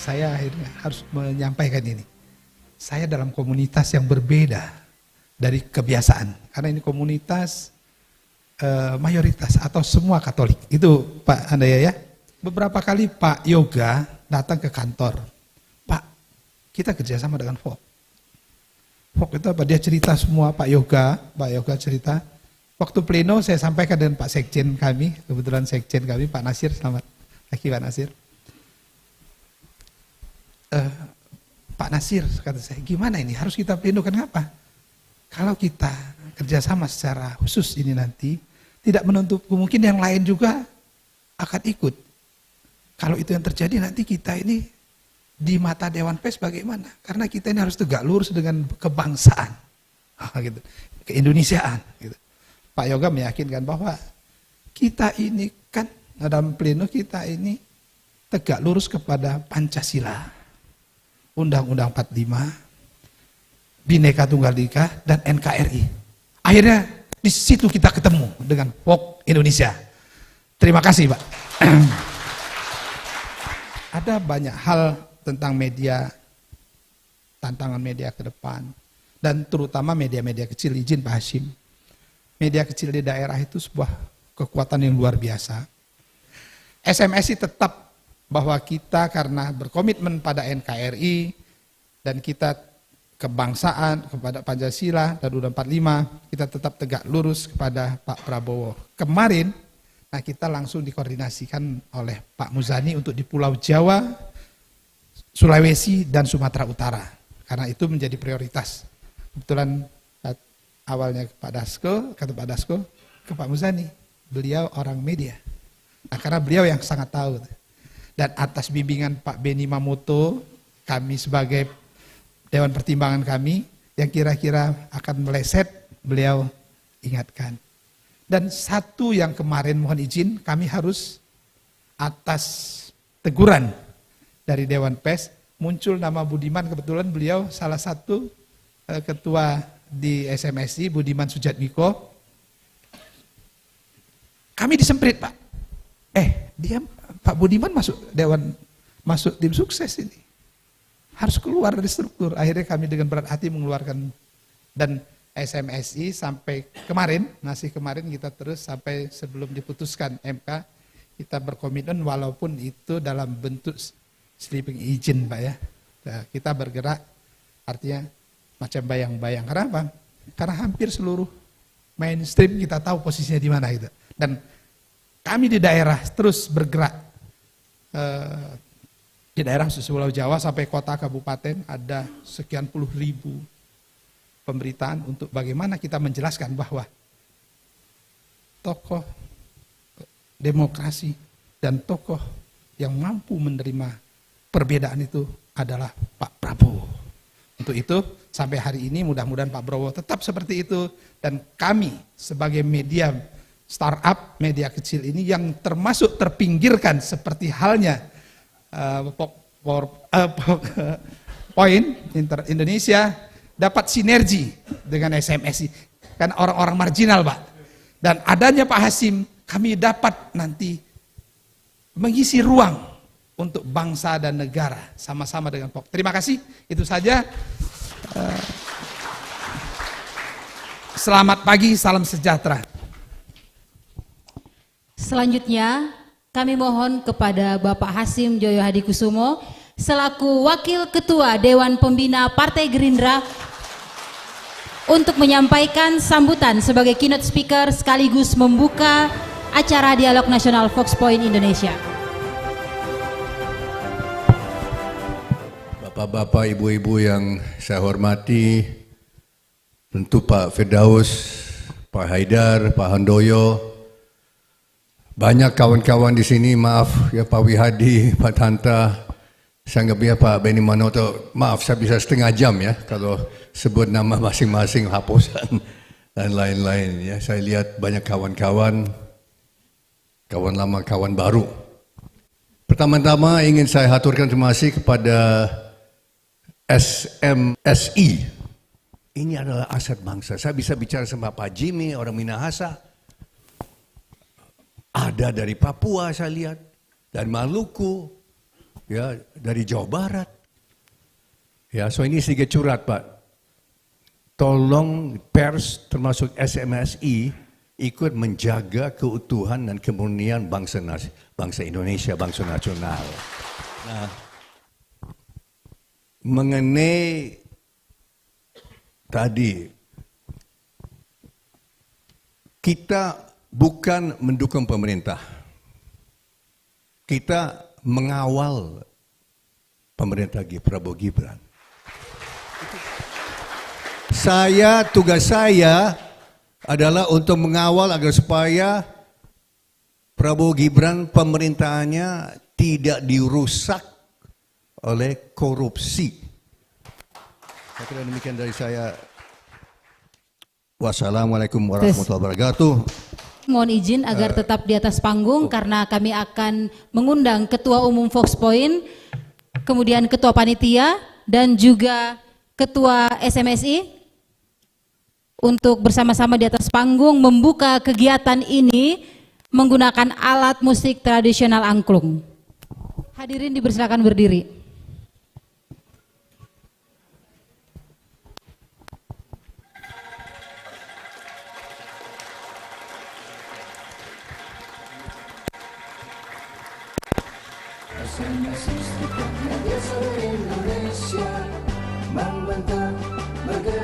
saya akhirnya harus menyampaikan ini. Saya dalam komunitas yang berbeda dari kebiasaan. Karena ini komunitas mayoritas atau semua Katolik. Itu Pak Andaya ya. Beberapa kali Pak Yoga datang ke kantor. Pak, kita kerjasama dengan FOK. FOK itu apa? Dia cerita semua Pak Yoga cerita. Waktu pleno saya sampaikan dengan Pak Sekjen kami, kebetulan Sekjen kami Pak Nasir, selamat pagi Pak Nasir. Pak Nasir kata saya, gimana ini harus kita pleno, kenapa? Kalau kita kerjasama secara khusus ini nanti, tidak menutup mungkin yang lain juga akan ikut. Kalau itu yang terjadi nanti kita ini di mata Dewan Pers bagaimana? Karena kita ini harus tegak lurus dengan kebangsaan, gitu, keindonesiaan. Gitu. Pak Yoga meyakinkan bahwa kita ini kan dalam pleno kita ini tegak lurus kepada Pancasila, Undang-Undang 45, Bhinneka Tunggal Ika, dan NKRI. Akhirnya di situ kita ketemu dengan FOK Indonesia. Terima kasih Pak. Ada banyak hal tentang media, tantangan media ke depan, dan terutama media-media kecil, izin Pak Hashim. Media kecil di daerah itu sebuah kekuatan yang luar biasa. SMSI tetap bahwa kita karena berkomitmen pada NKRI, dan kita kebangsaan, kepada Pancasila dan Undang 45, kita tetap tegak lurus kepada Pak Prabowo. Kemarin, nah kita langsung dikoordinasikan oleh Pak Muzani untuk di Pulau Jawa, Sulawesi, dan Sumatera Utara. Karena itu menjadi prioritas. Kebetulan awalnya ke Pak Dasko, kata Pak Dasko, ke Pak Muzani. Beliau orang media. Nah karena beliau yang sangat tahu. Dan atas bimbingan Pak Beni Mamoto, kami sebagai Dewan Pertimbangan kami, yang kira-kira akan meleset, beliau ingatkan. Dan satu yang kemarin mohon izin, kami harus atas teguran dari Dewan Pers, muncul nama Budiman, kebetulan beliau salah satu ketua di SMSI, Budiman Sujatmiko. Kami disemprit Pak. Dia Pak Budiman masuk tim sukses ini. Harus keluar dari struktur. Akhirnya kami dengan berat hati mengeluarkan, dan SMSI sampai kemarin, masih kemarin kita terus sampai sebelum diputuskan MK, kita berkomitmen walaupun itu dalam bentuk sleeping izin Pak ya. Nah, kita bergerak artinya macam bayang-bayang. Karena apa? Karena hampir seluruh mainstream kita tahu posisinya di mana gitu. Dan kami di daerah terus bergerak. Di daerah Pulau Jawa sampai kota kabupaten ada sekian puluh ribu pemberitaan untuk bagaimana kita menjelaskan bahwa tokoh demokrasi dan tokoh yang mampu menerima perbedaan itu adalah Pak Prabowo. Untuk itu sampai hari ini mudah-mudahan Pak Prabowo tetap seperti itu, dan kami sebagai media startup, media kecil ini yang termasuk terpinggirkan seperti halnya Point Indonesia dapat sinergi dengan SMSI kan orang-orang marginal Pak, dan adanya Pak Hashim kami dapat nanti mengisi ruang untuk bangsa dan negara sama-sama dengan POK. Terima kasih, itu saja. Selamat pagi, salam sejahtera. Selanjutnya kami mohon kepada Bapak Hashim Joyo Hadikusumo selaku Wakil Ketua Dewan Pembina Partai Gerindra untuk menyampaikan sambutan sebagai keynote speaker sekaligus membuka acara Dialog Nasional Fox Point Indonesia. Bapak-bapak, ibu-ibu yang saya hormati, tentu Pak Firdaus, Pak Haidar, Pak Handoyo, banyak kawan-kawan di sini, maaf ya Pak Wihadi, Pak Tanta, saya anggapnya Pak Beni Manoto, maaf saya bisa setengah jam ya kalau sebut nama masing-masing hapusan dan lain-lain ya. Saya lihat banyak kawan-kawan, kawan lama, kawan baru. Pertama-tama ingin saya haturkan terima kasih kepada SMSI. Ini adalah aset bangsa. Saya bisa bicara sama Pak Jimmy, orang Minahasa. Ada dari Papua saya lihat, dari Maluku, ya dari Jawa Barat. Ya, so ini sedikit curhat Pak. Tolong pers termasuk SMSI ikut menjaga keutuhan dan kemurnian bangsa Indonesia, bangsa nasional. Nah, mengenai tadi, kita bukan mendukung pemerintah. Kita mengawal pemerintah Prabowo Gibran. Tugas saya adalah untuk mengawal agar supaya Prabowo Gibran pemerintahannya tidak dirusak oleh korupsi. Saya kira demikian dari saya. Wassalamualaikum warahmatullahi wabarakatuh. Mohon izin agar tetap di atas panggung karena kami akan mengundang Ketua Umum Fox Point, kemudian Ketua Panitia dan juga Ketua SMSI untuk bersama-sama di atas panggung membuka kegiatan ini menggunakan alat musik tradisional angklung. Hadirin dipersilakan berdiri. Indonesia membentang bergerak.